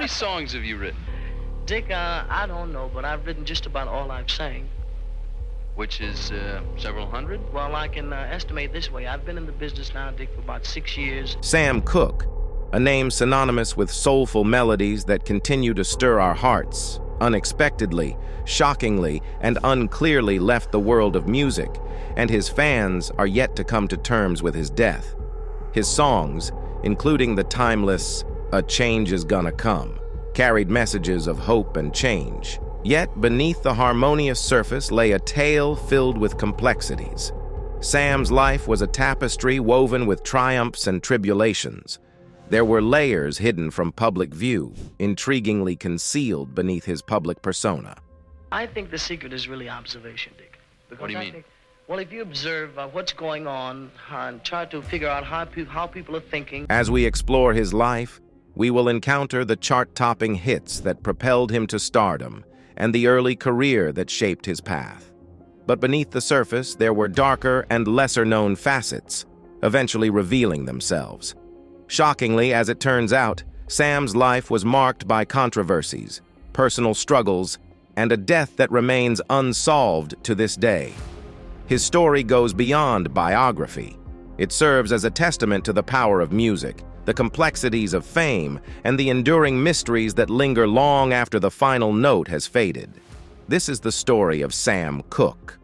many songs have you written? Dick, I don't know, but I've written just about all I've sang. Which is several hundred? Well, I can estimate this way. I've been in the business now, Dick, for about 6 years. Sam Cooke, a name synonymous with soulful melodies that continue to stir our hearts, unexpectedly, shockingly, and unclearly left the world of music, and his fans are yet to come to terms with his death. His songs, including the timeless "A Change Is Gonna Come," carried messages of hope and change. Yet beneath the harmonious surface lay a tale filled with complexities. Sam's life was a tapestry woven with triumphs and tribulations. There were layers hidden from public view, intriguingly concealed beneath his public persona. I think the secret is really observation, Dick. Because What do you mean? Well, if you observe what's going on and try to figure out how people are thinking. As we explore his life, we will encounter the chart-topping hits that propelled him to stardom and the early career that shaped his path. But beneath the surface, there were darker and lesser-known facets, eventually revealing themselves. Shockingly, as it turns out, Sam's life was marked by controversies, personal struggles, and a death that remains unsolved to this day. His story goes beyond biography. It serves as a testament to the power of music, the complexities of fame, and the enduring mysteries that linger long after the final note has faded. This is the story of Sam Cooke.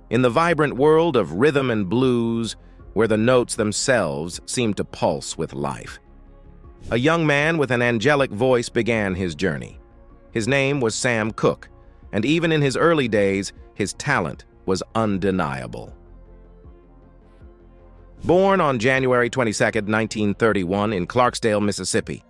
In the vibrant world of rhythm and blues, where the notes themselves seem to pulse with life, a young man with an angelic voice began his journey. His name was Sam Cooke, and even in his early days, his talent was undeniable. Born on January 22, 1931 in Clarksdale, Mississippi,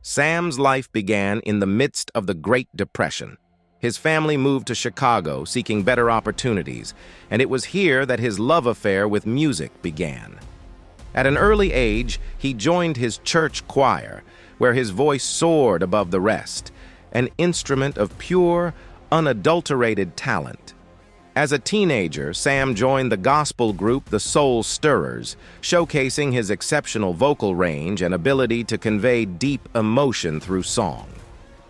Sam's life began in the midst of the Great Depression. His family moved to Chicago seeking better opportunities, and it was here that his love affair with music began. At an early age, he joined his church choir, where his voice soared above the rest, an instrument of pure, unadulterated talent. As a teenager, Sam joined the gospel group the Soul Stirrers, showcasing his exceptional vocal range and ability to convey deep emotion through song.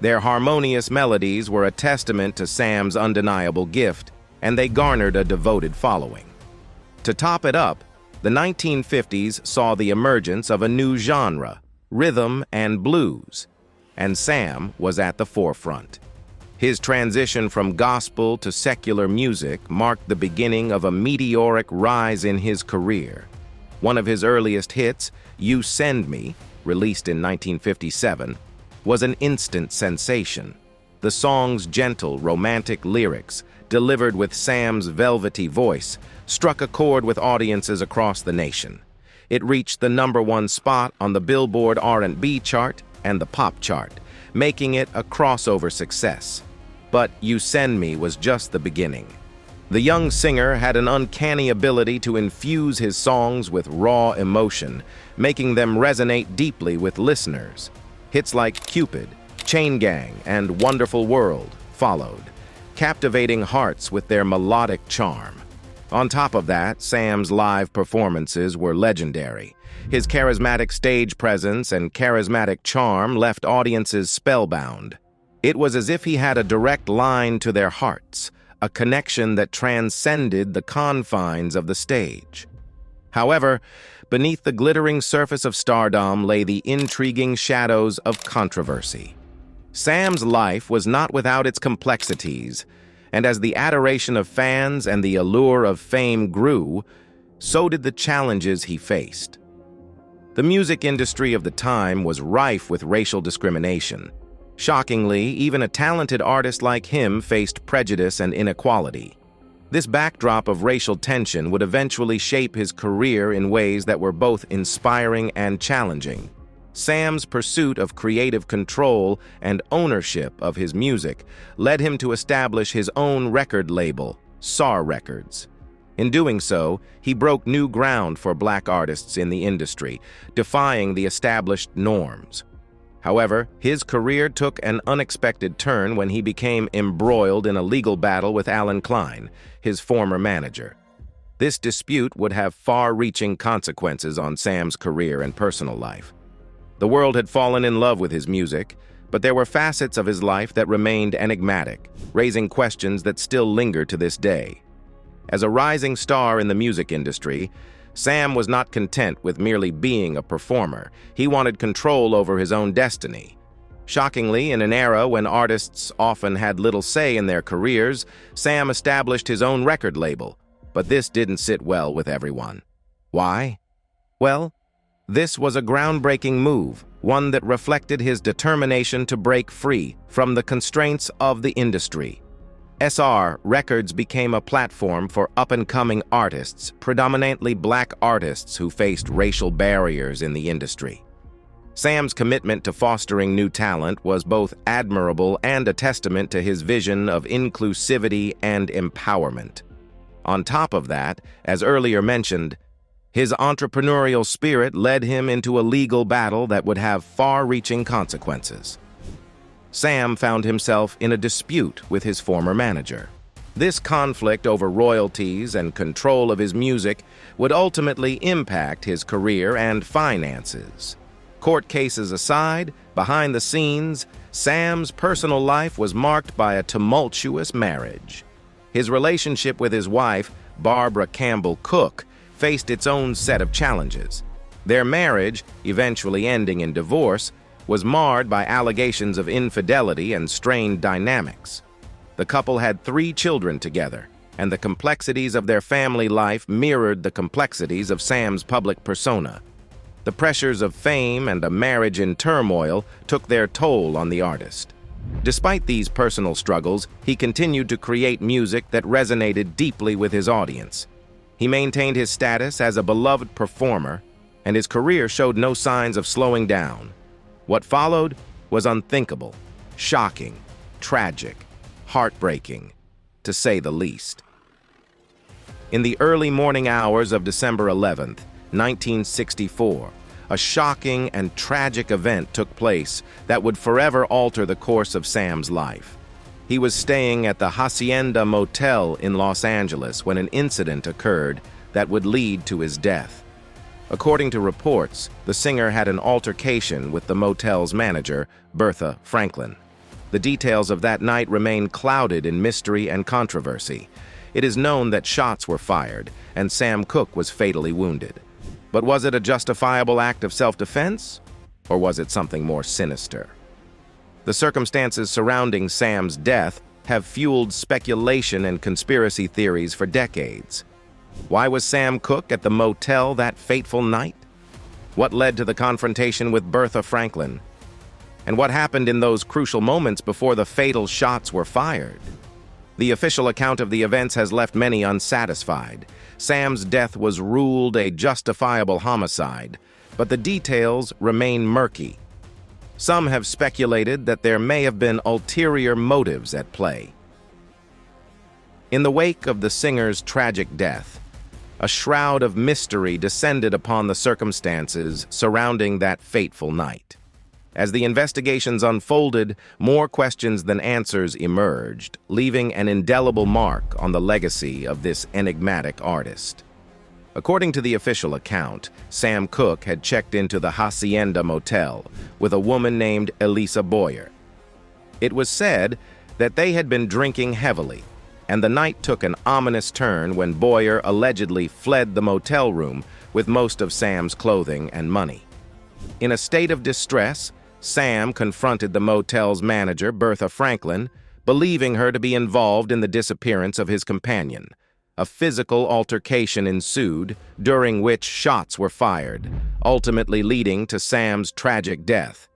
Their harmonious melodies were a testament to Sam's undeniable gift, and they garnered a devoted following. To top it up, the 1950s saw the emergence of a new genre, rhythm and blues, and Sam was at the forefront. His transition from gospel to secular music marked the beginning of a meteoric rise in his career. One of his earliest hits, "You Send Me," released in 1957, was an instant sensation. The song's gentle, romantic lyrics, delivered with Sam's velvety voice, struck a chord with audiences across the nation. It reached the #1 spot on the Billboard R&B chart and the pop chart, making it a crossover success. But "You Send Me" was just the beginning. The young singer had an uncanny ability to infuse his songs with raw emotion, making them resonate deeply with listeners. Hits like "Cupid," "Chain Gang," and "Wonderful World" followed, captivating hearts with their melodic charm. On top of that, Sam's live performances were legendary. His charismatic stage presence and charismatic charm left audiences spellbound. It was as if he had a direct line to their hearts, a connection that transcended the confines of the stage. However, beneath the glittering surface of stardom lay the intriguing shadows of controversy. Sam's life was not without its complexities, and as the adoration of fans and the allure of fame grew, so did the challenges he faced. The music industry of the time was rife with racial discrimination. Shockingly, even a talented artist like him faced prejudice and inequality. This backdrop of racial tension would eventually shape his career in ways that were both inspiring and challenging. Sam's pursuit of creative control and ownership of his music led him to establish his own record label, SAR Records. In doing so, he broke new ground for black artists in the industry, defying the established norms. However, his career took an unexpected turn when he became embroiled in a legal battle with Allen Klein, his former manager. This dispute would have far-reaching consequences on Sam's career and personal life. The world had fallen in love with his music, but there were facets of his life that remained enigmatic, raising questions that still linger to this day. As a rising star in the music industry, Sam was not content with merely being a performer. He wanted control over his own destiny. Shockingly, in an era when artists often had little say in their careers, Sam established his own record label, but this didn't sit well with everyone. Why? Well, this was a groundbreaking move, one that reflected his determination to break free from the constraints of the industry. SR Records became a platform for up-and-coming artists, predominantly black artists who faced racial barriers in the industry. Sam's commitment to fostering new talent was both admirable and a testament to his vision of inclusivity and empowerment. On top of that, as earlier mentioned, his entrepreneurial spirit led him into a legal battle that would have far-reaching consequences. Sam found himself in a dispute with his former manager. This conflict over royalties and control of his music would ultimately impact his career and finances. Court cases aside, behind the scenes, Sam's personal life was marked by a tumultuous marriage. His relationship with his wife, Barbara Campbell Cooke, faced its own set of challenges. Their marriage, eventually ending in divorce, was marred by allegations of infidelity and strained dynamics. The couple had 3 children together, and the complexities of their family life mirrored the complexities of Sam's public persona. The pressures of fame and a marriage in turmoil took their toll on the artist. Despite these personal struggles, he continued to create music that resonated deeply with his audience. He maintained his status as a beloved performer, and his career showed no signs of slowing down. What followed was unthinkable, shocking, tragic, heartbreaking, to say the least. In the early morning hours of December 11th, 1964, a shocking and tragic event took place that would forever alter the course of Sam's life. He was staying at the Hacienda Motel in Los Angeles when an incident occurred that would lead to his death. According to reports, the singer had an altercation with the motel's manager, Bertha Franklin. The details of that night remain clouded in mystery and controversy. It is known that shots were fired, and Sam Cooke was fatally wounded. But was it a justifiable act of self-defense, or was it something more sinister? The circumstances surrounding Sam's death have fueled speculation and conspiracy theories for decades. Why was Sam Cooke at the motel that fateful night? What led to the confrontation with Bertha Franklin? And what happened in those crucial moments before the fatal shots were fired? The official account of the events has left many unsatisfied. Sam's death was ruled a justifiable homicide, but the details remain murky. Some have speculated that there may have been ulterior motives at play. In the wake of the singer's tragic death, a shroud of mystery descended upon the circumstances surrounding that fateful night. As the investigations unfolded, more questions than answers emerged, leaving an indelible mark on the legacy of this enigmatic artist. According to the official account, Sam Cooke had checked into the Hacienda Motel with a woman named Elisa Boyer. It was said that they had been drinking heavily, and the night took an ominous turn when Boyer allegedly fled the motel room with most of Sam's clothing and money. In a state of distress, Sam confronted the motel's manager, Bertha Franklin, believing her to be involved in the disappearance of his companion. A physical altercation ensued, during which shots were fired, ultimately leading to Sam's tragic death.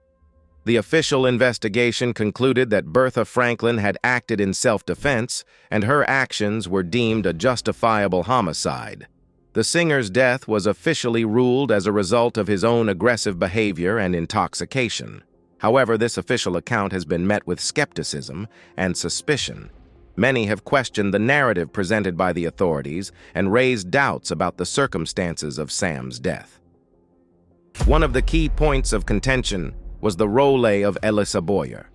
The official investigation concluded that Bertha Franklin had acted in self-defense, and her actions were deemed a justifiable homicide. The singer's death was officially ruled as a result of his own aggressive behavior and intoxication. However, this official account has been met with skepticism and suspicion. Many have questioned the narrative presented by the authorities and raised doubts about the circumstances of Sam's death. One of the key points of contention was the role of Elisa Boyer.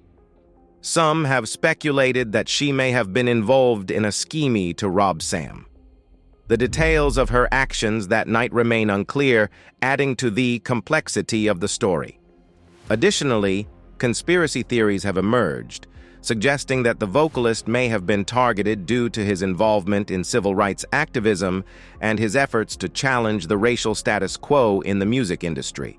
Some have speculated that she may have been involved in a scheme to rob Sam. The details of her actions that night remain unclear, adding to the complexity of the story. Additionally, conspiracy theories have emerged, suggesting that the vocalist may have been targeted due to his involvement in civil rights activism and his efforts to challenge the racial status quo in the music industry.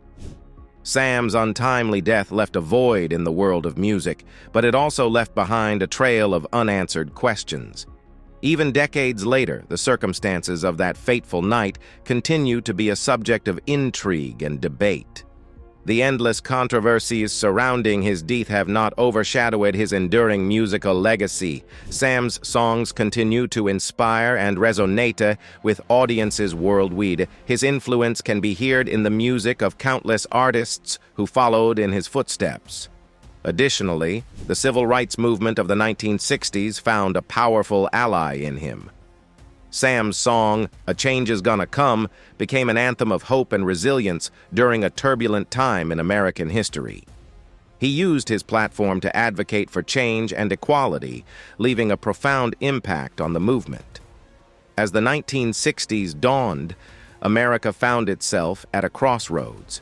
Sam's untimely death left a void in the world of music, but it also left behind a trail of unanswered questions. Even decades later, the circumstances of that fateful night continue to be a subject of intrigue and debate. The endless controversies surrounding his death have not overshadowed his enduring musical legacy. Sam's songs continue to inspire and resonate with audiences worldwide. His influence can be heard in the music of countless artists who followed in his footsteps. Additionally, the civil rights movement of the 1960s found a powerful ally in him. Sam's song, "A Change Is Gonna Come," became an anthem of hope and resilience during a turbulent time in American history. He used his platform to advocate for change and equality, leaving a profound impact on the movement. As the 1960s dawned, America found itself at a crossroads.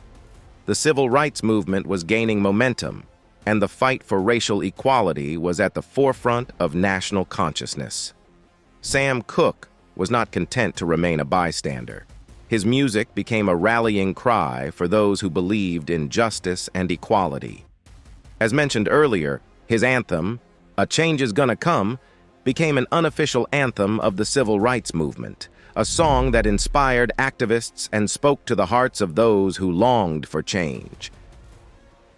The civil rights movement was gaining momentum, and the fight for racial equality was at the forefront of national consciousness. Sam Cooke was not content to remain a bystander. His music became a rallying cry for those who believed in justice and equality. As mentioned earlier, his anthem, "A Change Is Gonna Come," became an unofficial anthem of the civil rights movement, a song that inspired activists and spoke to the hearts of those who longed for change.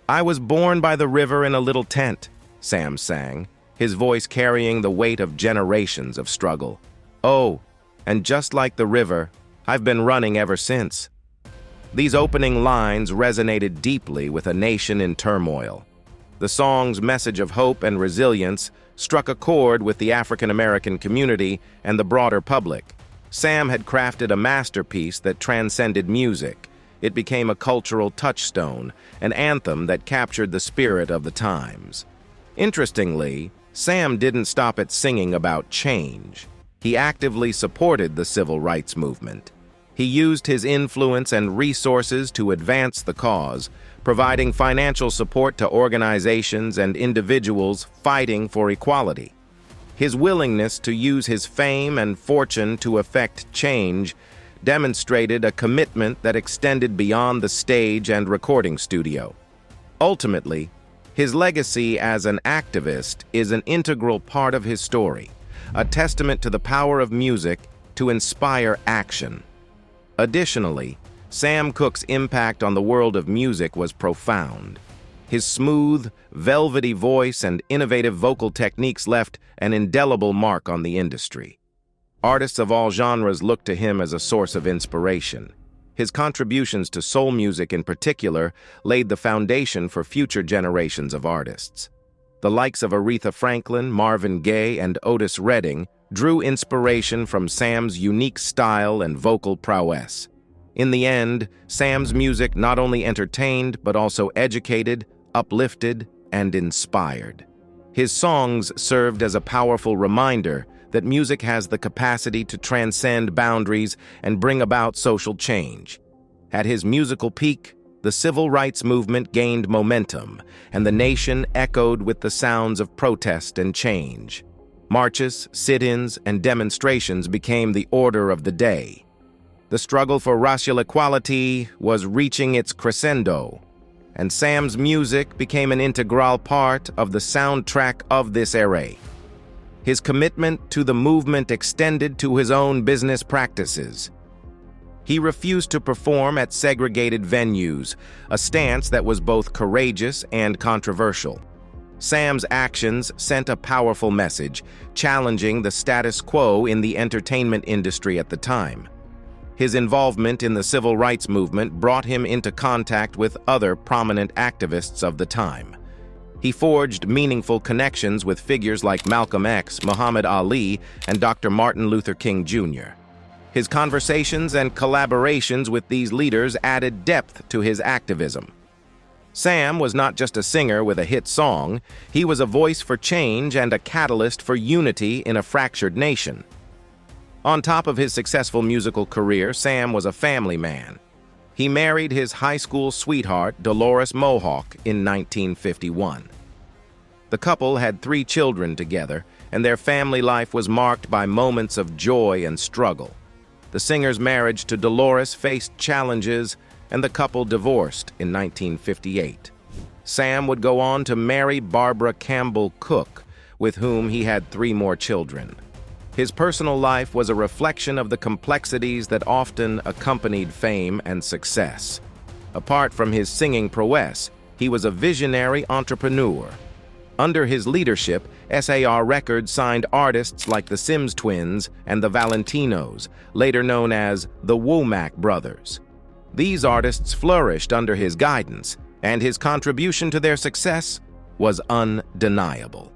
"I was born by the river in a little tent," Sam sang, his voice carrying the weight of generations of struggle. "Oh, and just like the river, I've been running ever since." These opening lines resonated deeply with a nation in turmoil. The song's message of hope and resilience struck a chord with the African American community and the broader public. Sam had crafted a masterpiece that transcended music. It became a cultural touchstone, an anthem that captured the spirit of the times. Interestingly, Sam didn't stop at singing about change. He actively supported the civil rights movement. He used his influence and resources to advance the cause, providing financial support to organizations and individuals fighting for equality. His willingness to use his fame and fortune to effect change demonstrated a commitment that extended beyond the stage and recording studio. Ultimately, his legacy as an activist is an integral part of his story, a testament to the power of music to inspire action. Additionally, Sam Cooke's impact on the world of music was profound. His smooth, velvety voice and innovative vocal techniques left an indelible mark on the industry. Artists of all genres looked to him as a source of inspiration. His contributions to soul music in particular laid the foundation for future generations of artists. The likes of Aretha Franklin, Marvin Gaye, and Otis Redding drew inspiration from Sam's unique style and vocal prowess. In the end, Sam's music not only entertained but also educated, uplifted, and inspired. His songs served as a powerful reminder that music has the capacity to transcend boundaries and bring about social change. At his musical peak, the civil rights movement gained momentum, and the nation echoed with the sounds of protest and change. Marches, sit-ins, and demonstrations became the order of the day. The struggle for racial equality was reaching its crescendo, and Sam's music became an integral part of the soundtrack of this era. His commitment to the movement extended to his own business practices. He refused to perform at segregated venues, a stance that was both courageous and controversial. Sam's actions sent a powerful message, challenging the status quo in the entertainment industry at the time. His involvement in the civil rights movement brought him into contact with other prominent activists of the time. He forged meaningful connections with figures like Malcolm X, Muhammad Ali, and Dr. Martin Luther King Jr. His conversations and collaborations with these leaders added depth to his activism. Sam was not just a singer with a hit song, he was a voice for change and a catalyst for unity in a fractured nation. On top of his successful musical career, Sam was a family man. He married his high school sweetheart, Dolores Mohawk, in 1951. The couple had 3 children together, and their family life was marked by moments of joy and struggle. The singer's marriage to Dolores faced challenges, and the couple divorced in 1958. Sam would go on to marry Barbara Campbell Cooke, with whom he had 3 more children. His personal life was a reflection of the complexities that often accompanied fame and success. Apart from his singing prowess, he was a visionary entrepreneur. Under his leadership, SAR Records signed artists like the Sims Twins and the Valentinos, later known as the Womack Brothers. These artists flourished under his guidance, and his contribution to their success was undeniable.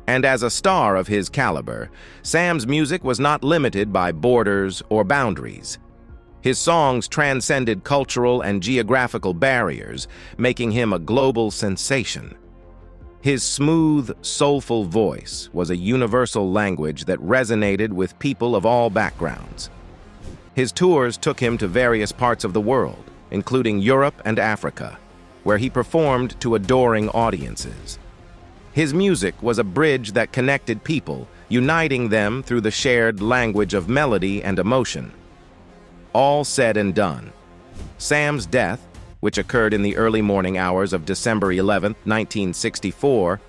And as a star of his caliber, Sam's music was not limited by borders or boundaries. His songs transcended cultural and geographical barriers, making him a global sensation. His smooth, soulful voice was a universal language that resonated with people of all backgrounds. His tours took him to various parts of the world, including Europe and Africa, where he performed to adoring audiences. His music was a bridge that connected people, uniting them through the shared language of melody and emotion. All said and done, Sam's death, which occurred in the early morning hours of December 11, 1964,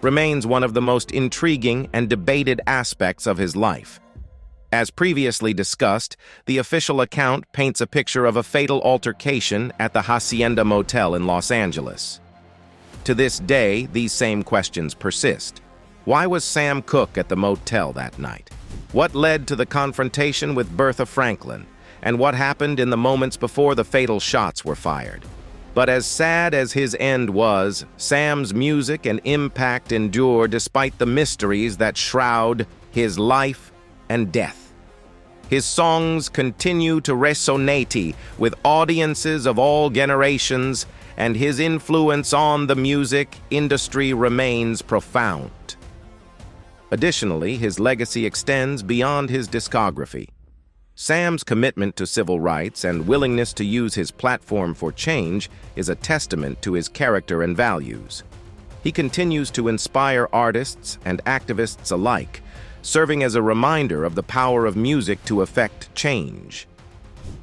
remains one of the most intriguing and debated aspects of his life. As previously discussed, the official account paints a picture of a fatal altercation at the Hacienda Motel in Los Angeles. To this day, these same questions persist. Why was Sam Cooke at the motel that night? What led to the confrontation with Bertha Franklin? And what happened in the moments before the fatal shots were fired? But as sad as his end was, Sam's music and impact endure despite the mysteries that shroud his life and death. His songs continue to resonate with audiences of all generations, and his influence on the music industry remains profound. Additionally, his legacy extends beyond his discography. Sam's commitment to civil rights and willingness to use his platform for change is a testament to his character and values. He continues to inspire artists and activists alike, serving as a reminder of the power of music to effect change.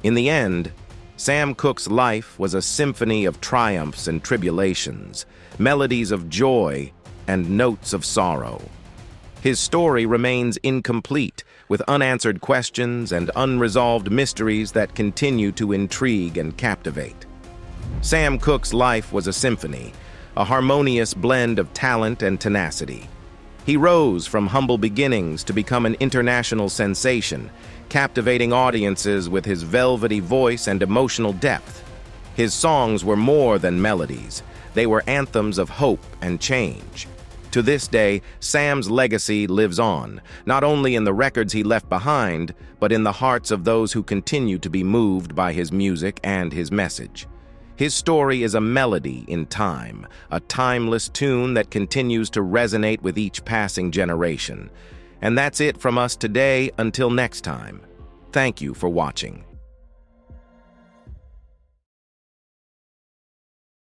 In the end, Sam Cooke's life was a symphony of triumphs and tribulations, melodies of joy and notes of sorrow. His story remains incomplete, with unanswered questions and unresolved mysteries that continue to intrigue and captivate. Sam Cooke's life was a symphony, a harmonious blend of talent and tenacity. He rose from humble beginnings to become an international sensation, captivating audiences with his velvety voice and emotional depth. His songs were more than melodies. They were anthems of hope and change. To this day, Sam's legacy lives on, not only in the records he left behind, but in the hearts of those who continue to be moved by his music and his message. His story is a melody in time, a timeless tune that continues to resonate with each passing generation. And that's it from us today. Until next time, thank you for watching.